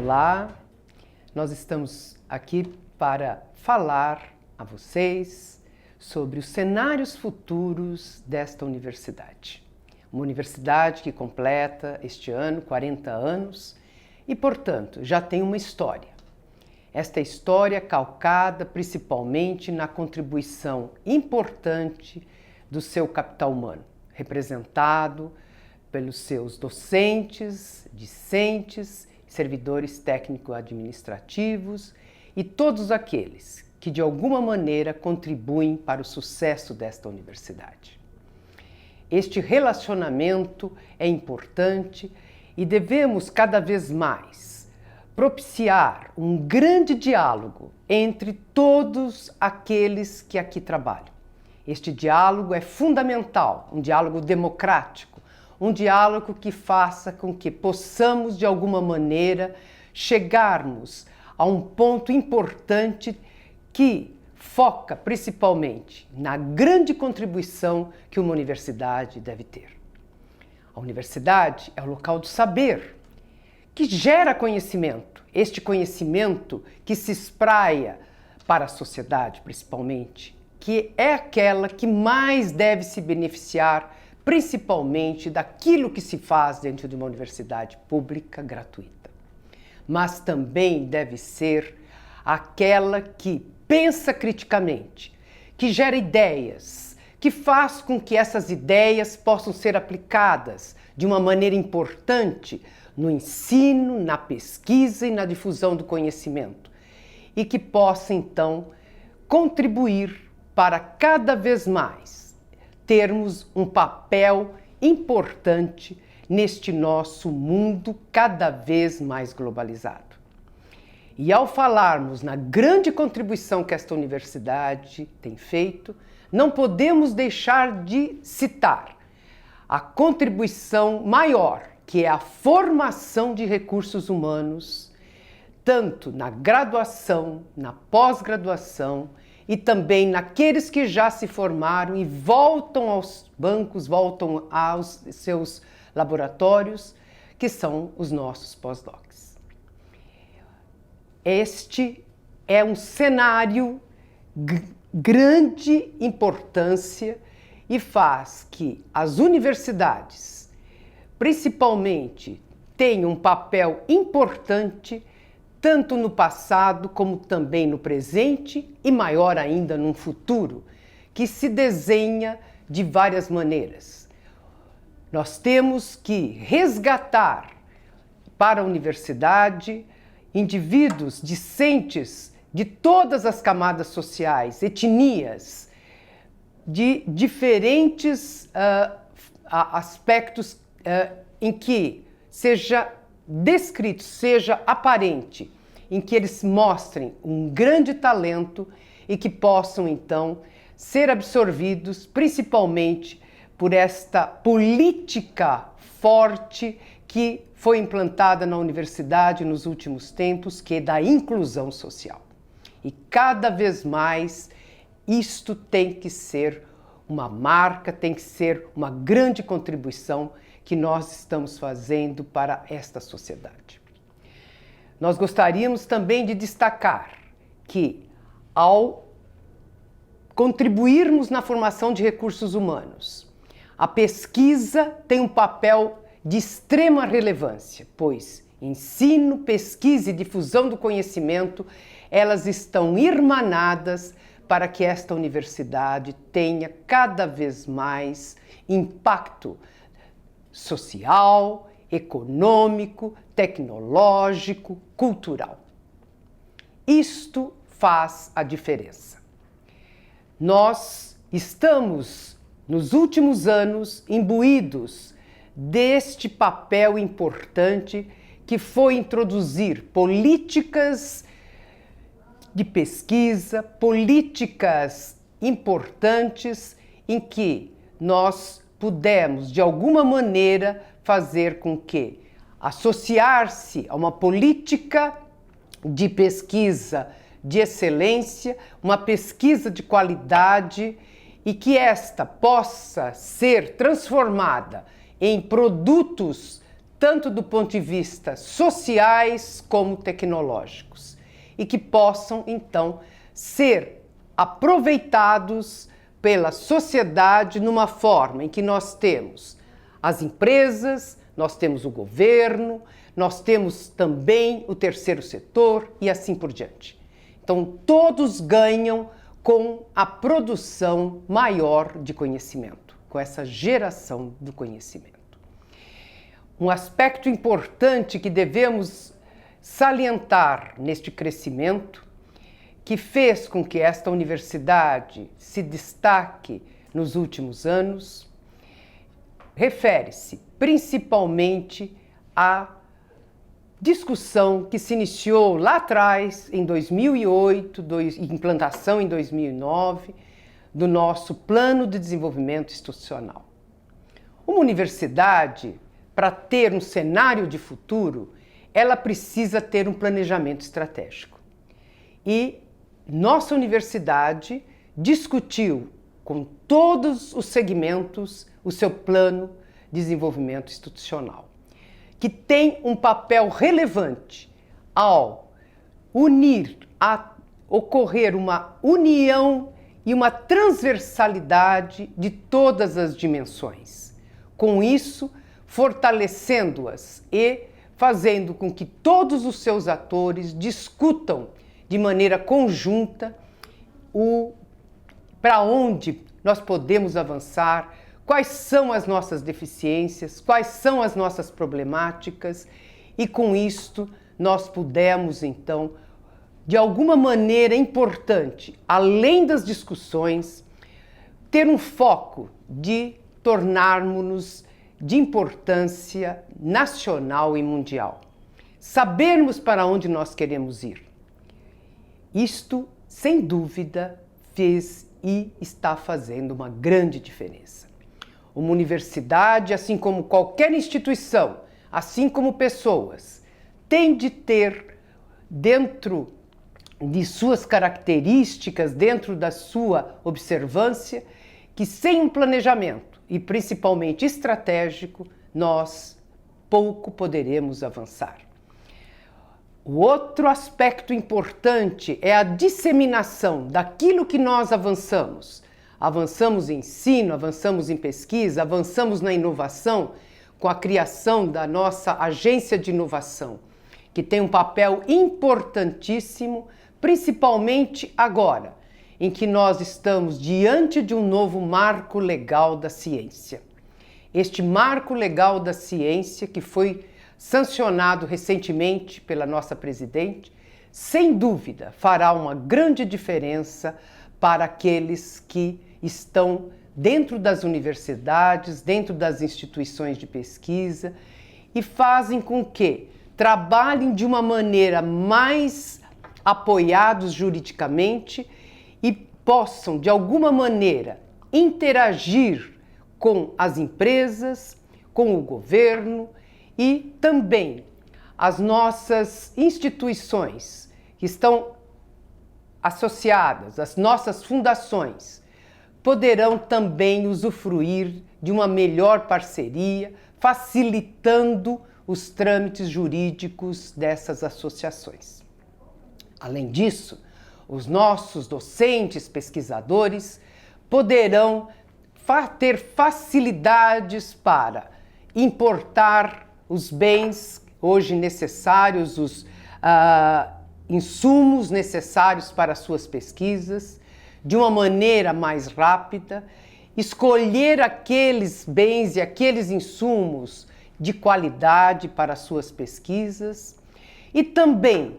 Olá, nós estamos aqui para falar a vocês sobre os cenários futuros desta universidade. Uma universidade que completa este ano 40 anos e, portanto, já tem uma história. Esta história calcada principalmente na contribuição importante do seu capital humano, representado pelos seus docentes, discentes, servidores técnico-administrativos e todos aqueles que de alguma maneira contribuem para o sucesso desta universidade. Este relacionamento é importante e devemos cada vez mais propiciar um grande diálogo entre todos aqueles que aqui trabalham. Este diálogo é fundamental, um diálogo democrático, um diálogo que faça com que possamos, de alguma maneira, chegarmos a um ponto importante que foca principalmente na grande contribuição que uma universidade deve ter. A universidade é o local do saber, que gera conhecimento, este conhecimento que se espraia para a sociedade, principalmente, que é aquela que mais deve se beneficiar principalmente daquilo que se faz dentro de uma universidade pública gratuita. Mas também deve ser aquela que pensa criticamente, que gera ideias, que faz com que essas ideias possam ser aplicadas de uma maneira importante no ensino, na pesquisa e na difusão do conhecimento, e que possa, então, contribuir para cada vez mais termos um papel importante neste nosso mundo cada vez mais globalizado. E ao falarmos na grande contribuição que esta universidade tem feito, não podemos deixar de citar a contribuição maior, que é a formação de recursos humanos, tanto na graduação, na pós-graduação, e também naqueles que já se formaram e voltam aos bancos, voltam aos seus laboratórios, que são os nossos pós-docs. Este é um cenário grande importância e faz que as universidades, principalmente, tenham um papel importante tanto no passado como também no presente e maior ainda no futuro, que se desenha de várias maneiras. Nós temos que resgatar para a universidade indivíduos discentes de todas as camadas sociais, etnias, de diferentes aspectos em que seja descrito, seja aparente, em que eles mostrem um grande talento e que possam, então, ser absorvidos principalmente por esta política forte que foi implantada na universidade nos últimos tempos, que é da inclusão social. E cada vez mais isto tem que ser uma marca, tem que ser uma grande contribuição que nós estamos fazendo para esta sociedade. Nós gostaríamos também de destacar que, ao contribuirmos na formação de recursos humanos, a pesquisa tem um papel de extrema relevância, pois ensino, pesquisa e difusão do conhecimento, elas estão irmanadas para que esta universidade tenha cada vez mais impacto social, econômico, tecnológico, cultural. Isto faz a diferença. Nós estamos, nos últimos anos, imbuídos deste papel importante que foi introduzir políticas de pesquisa, políticas importantes em que nós pudemos, de alguma maneira, fazer com que associar-se a uma política de pesquisa de excelência, uma pesquisa de qualidade e que esta possa ser transformada em produtos tanto do ponto de vista sociais como tecnológicos, e que possam, então, ser aproveitados pela sociedade numa forma em que nós temos as empresas, nós temos o governo, nós temos também o terceiro setor e assim por diante. Então, todos ganham com a produção maior de conhecimento, com essa geração do conhecimento. Um aspecto importante que devemos salientar neste crescimento, que fez com que esta universidade se destaque nos últimos anos, refere-se principalmente à discussão que se iniciou lá atrás, em 2008, implantação em 2009, do nosso Plano de Desenvolvimento Institucional. Uma universidade, para ter um cenário de futuro, ela precisa ter um planejamento estratégico. E nossa universidade discutiu com todos os segmentos o seu plano de desenvolvimento institucional, que tem um papel relevante ao ocorrer uma união e uma transversalidade de todas as dimensões. Com isso, fortalecendo-as e fazendo com que todos os seus atores discutam de maneira conjunta para onde nós podemos avançar, quais são as nossas deficiências, quais são as nossas problemáticas, e com isto nós pudemos, então, de alguma maneira importante, além das discussões, ter um foco de tornarmos-nos de importância nacional e mundial. Sabermos para onde nós queremos ir. Isto, sem dúvida, fez e está fazendo uma grande diferença. Uma universidade, assim como qualquer instituição, assim como pessoas, tem de ter dentro de suas características, dentro da sua observância, que sem um planejamento, e principalmente estratégico, nós pouco poderemos avançar. O outro aspecto importante é a disseminação daquilo que nós avançamos. Avançamos em ensino, avançamos em pesquisa, avançamos na inovação, com a criação da nossa agência de inovação, que tem um papel importantíssimo, principalmente agora, em que nós estamos diante de um novo marco legal da ciência. Este marco legal da ciência, que foi sancionado recentemente pela nossa presidente, sem dúvida fará uma grande diferença para aqueles que estão dentro das universidades, dentro das instituições de pesquisa, e fazem com que trabalhem de uma maneira mais apoiados juridicamente e possam, de alguma maneira, interagir com as empresas, com o governo e também as nossas instituições que estão associadas, as nossas fundações, poderão também usufruir de uma melhor parceria, facilitando os trâmites jurídicos dessas associações. Além disso, os nossos docentes, pesquisadores, poderão ter facilidades para importar os bens hoje necessários, os insumos necessários para suas pesquisas, de uma maneira mais rápida, escolher aqueles bens e aqueles insumos de qualidade para suas pesquisas e também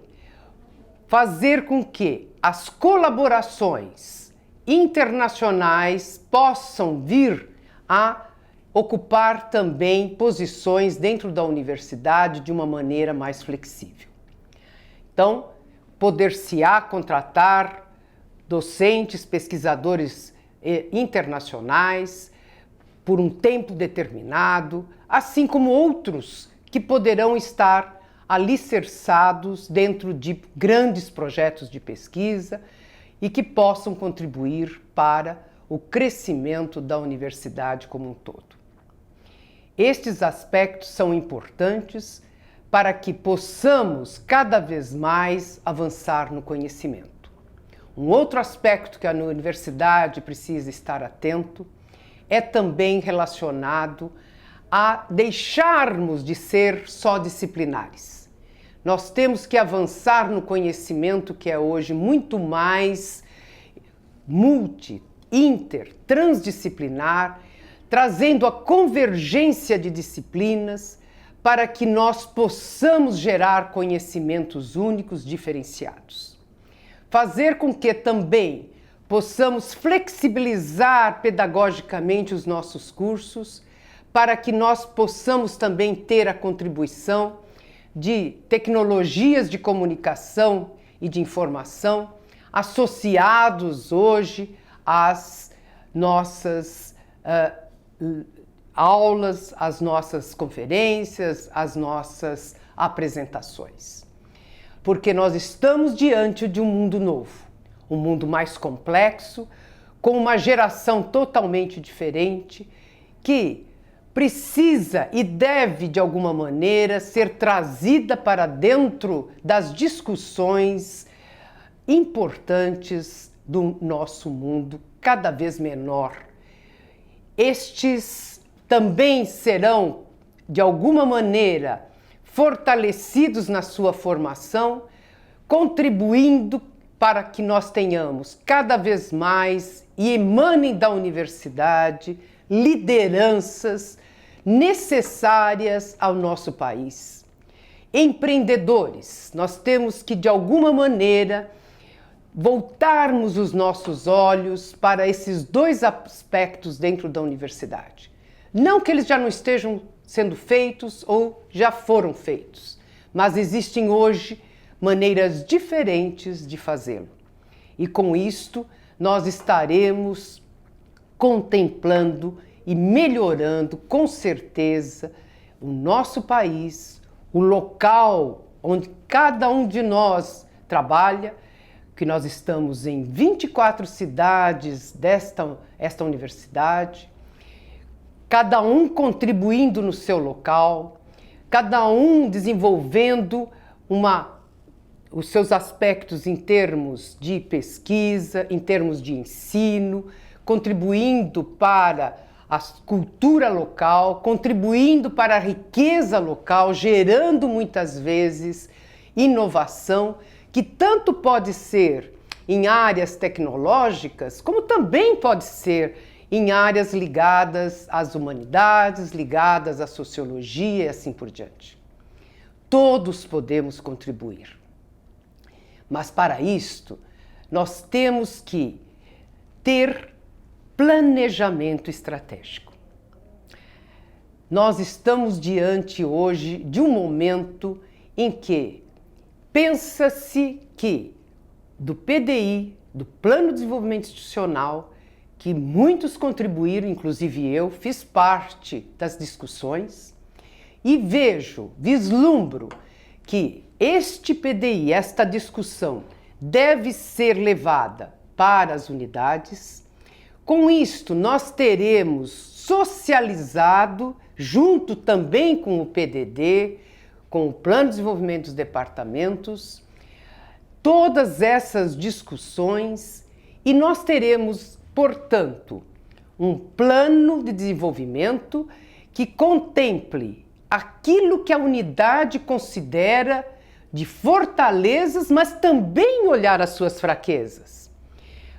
fazer com que as colaborações internacionais possam vir a ocupar também posições dentro da universidade de uma maneira mais flexível. Então, poder-se-á contratar docentes, pesquisadores internacionais por um tempo determinado, assim como outros que poderão estar alicerçados dentro de grandes projetos de pesquisa e que possam contribuir para o crescimento da universidade como um todo. Estes aspectos são importantes para que possamos cada vez mais avançar no conhecimento. Um outro aspecto que a universidade precisa estar atento é também relacionado a deixarmos de ser só disciplinares. Nós temos que avançar no conhecimento que é hoje muito mais transdisciplinar, trazendo a convergência de disciplinas para que nós possamos gerar conhecimentos únicos diferenciados. Fazer com que também possamos flexibilizar pedagogicamente os nossos cursos para que nós possamos também ter a contribuição de tecnologias de comunicação e de informação associados hoje às nossas aulas, às nossas conferências, às nossas apresentações. Porque nós estamos diante de um mundo novo, um mundo mais complexo, com uma geração totalmente diferente, que precisa e deve, de alguma maneira, ser trazida para dentro das discussões importantes do nosso mundo, cada vez menor. Estes também serão, de alguma maneira, fortalecidos na sua formação, contribuindo para que nós tenhamos cada vez mais e emanem da universidade lideranças necessárias ao nosso país. Empreendedores, nós temos que, de alguma maneira, voltarmos os nossos olhos para esses dois aspectos dentro da universidade. Não que eles já não estejam sendo feitos ou já foram feitos, mas existem hoje maneiras diferentes de fazê-lo. E com isto, nós estaremos contemplando e melhorando, com certeza, o nosso país, o local onde cada um de nós trabalha, que nós estamos em 24 cidades desta universidade, cada um contribuindo no seu local, cada um desenvolvendo os seus aspectos em termos de pesquisa, em termos de ensino, contribuindo para a cultura local, contribuindo para a riqueza local, gerando muitas vezes inovação, que tanto pode ser em áreas tecnológicas, como também pode ser em áreas ligadas às humanidades, ligadas à sociologia e assim por diante. Todos podemos contribuir. Mas para isto, nós temos que ter planejamento estratégico. Nós estamos diante hoje de um momento em que pensa-se que do PDI, do Plano de Desenvolvimento Institucional, que muitos contribuíram, inclusive eu, fiz parte das discussões, e vislumbro que este PDI, esta discussão, deve ser levada para as unidades. Com isto, nós teremos socializado, junto também com o PDD, com o Plano de Desenvolvimento dos Departamentos, todas essas discussões, e nós teremos, portanto, um plano de desenvolvimento que contemple aquilo que a unidade considera de fortalezas, mas também olhar as suas fraquezas.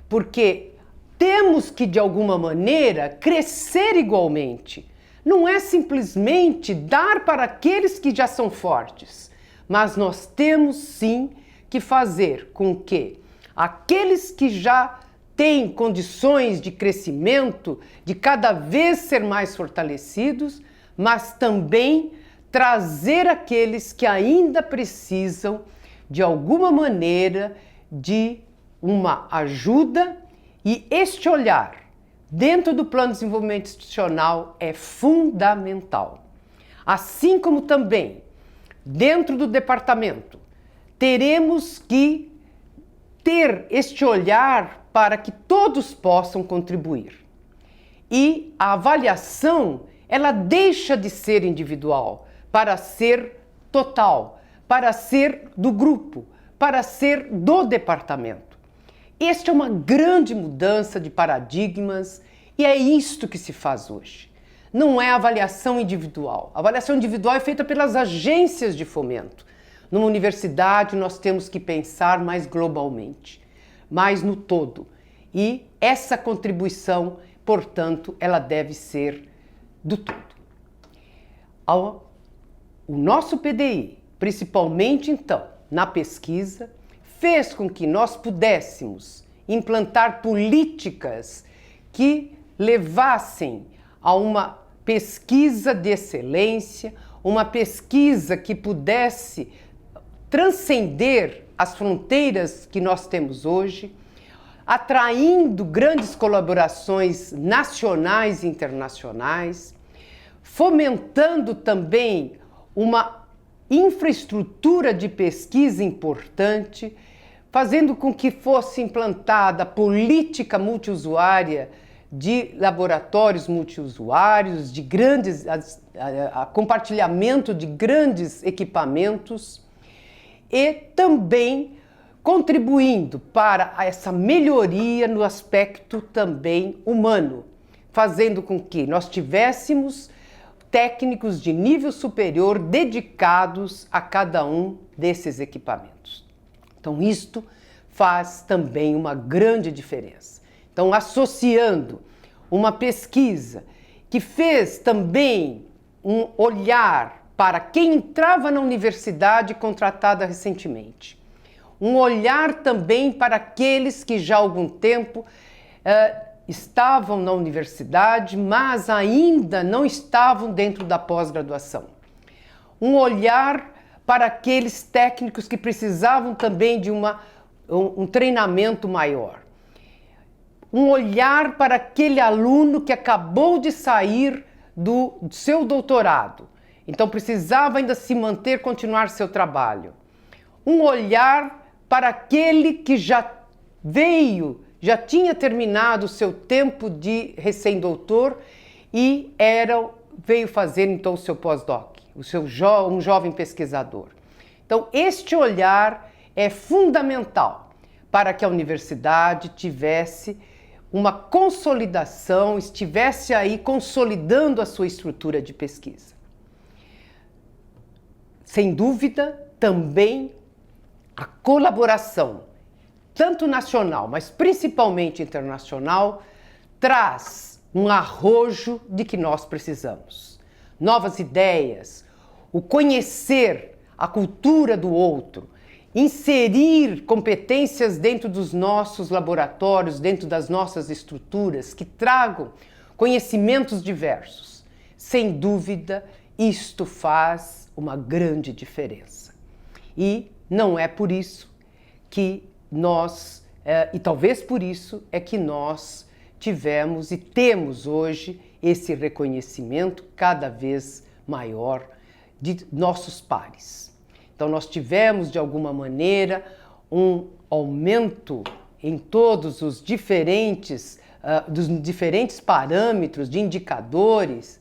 Porque temos que, de alguma maneira, crescer igualmente. Não é simplesmente dar para aqueles que já são fortes, mas nós temos sim que fazer com que aqueles que já têm condições de crescimento, de cada vez ser mais fortalecidos, mas também trazer aqueles que ainda precisam, de alguma maneira, de uma ajuda, e este olhar dentro do Plano de Desenvolvimento Institucional é fundamental. Assim como também, dentro do departamento, teremos que ter este olhar para que todos possam contribuir. E a avaliação ela deixa de ser individual para ser total, para ser do grupo, para ser do departamento. Esta é uma grande mudança de paradigmas e é isto que se faz hoje. Não é avaliação individual. A avaliação individual é feita pelas agências de fomento. Numa universidade, nós temos que pensar mais globalmente, mais no todo. E essa contribuição, portanto, ela deve ser do todo. O nosso PDI, principalmente então na pesquisa, fez com que nós pudéssemos implantar políticas que levassem a uma pesquisa de excelência, uma pesquisa que pudesse transcender as fronteiras que nós temos hoje, atraindo grandes colaborações nacionais e internacionais, fomentando também uma infraestrutura de pesquisa importante, fazendo com que fosse implantada a política multiusuária de laboratórios multiusuários, de grandes compartilhamento de grandes equipamentos e também contribuindo para essa melhoria no aspecto também humano, fazendo com que nós tivéssemos técnicos de nível superior dedicados a cada um desses equipamentos. Então, isto faz também uma grande diferença. Então, associando uma pesquisa que fez também um olhar para quem entrava na universidade contratada recentemente, um olhar também para aqueles que já há algum tempo estavam na universidade, mas ainda não estavam dentro da pós-graduação. Um olhar para aqueles técnicos que precisavam também de um treinamento maior. Um olhar para aquele aluno que acabou de sair do seu doutorado, então precisava ainda se manter, continuar seu trabalho. Um olhar para aquele que já tinha terminado o seu tempo de recém-doutor e veio fazer então o seu pós-doc, um jovem pesquisador. Então, este olhar é fundamental para que a universidade tivesse uma consolidação, estivesse aí consolidando a sua estrutura de pesquisa. Sem dúvida, também a colaboração, tanto nacional, mas principalmente internacional, traz um arrojo de que nós precisamos. Novas ideias, o conhecer a cultura do outro, inserir competências dentro dos nossos laboratórios, dentro das nossas estruturas, que tragam conhecimentos diversos. Sem dúvida, isto faz uma grande diferença. E não é por isso que nós, e talvez por isso, é que nós tivemos e temos hoje esse reconhecimento cada vez maior de nossos pares. Então, nós tivemos, de alguma maneira, um aumento em todos os diferentes parâmetros de indicadores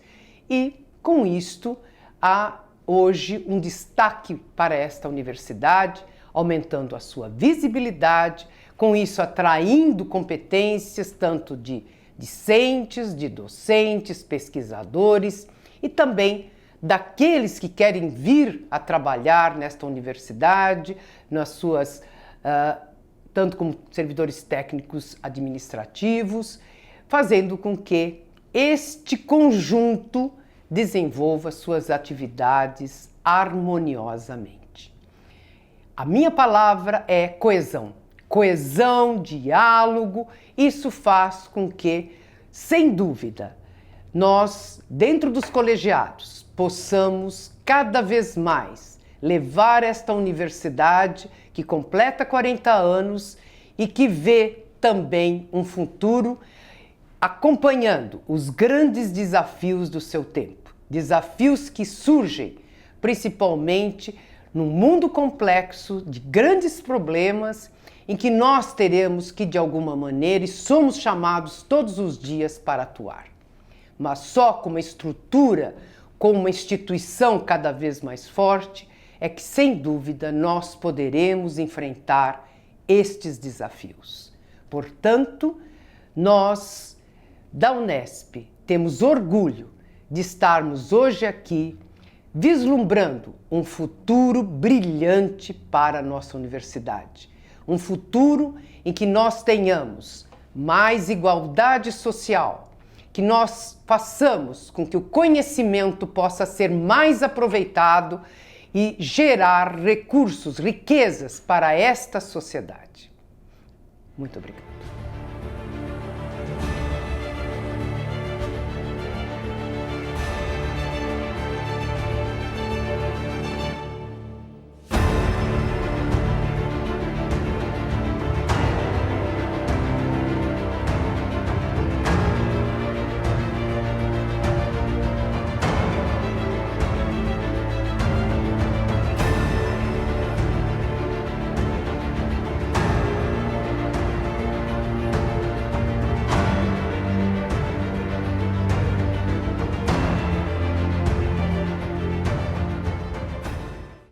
e, com isto, há hoje um destaque para esta universidade, aumentando a sua visibilidade, com isso atraindo competências tanto de discentes, de docentes, pesquisadores e também daqueles que querem vir a trabalhar nesta universidade, tanto como servidores técnicos administrativos, fazendo com que este conjunto desenvolva suas atividades harmoniosamente. A minha palavra é coesão. Coesão, diálogo, isso faz com que, sem dúvida, nós, dentro dos colegiados, possamos cada vez mais levar esta universidade que completa 40 anos e que vê também um futuro acompanhando os grandes desafios do seu tempo. Desafios que surgem principalmente num mundo complexo de grandes problemas em que nós teremos que, de alguma maneira, e somos chamados todos os dias para atuar. mas só com uma estrutura, com uma instituição cada vez mais forte, é que, sem dúvida, nós poderemos enfrentar estes desafios. Portanto, nós, da Unesp, temos orgulho de estarmos hoje aqui vislumbrando um futuro brilhante para a nossa universidade. Um futuro em que nós tenhamos mais igualdade social, que nós façamos com que o conhecimento possa ser mais aproveitado e gerar recursos, riquezas para esta sociedade. Muito obrigada.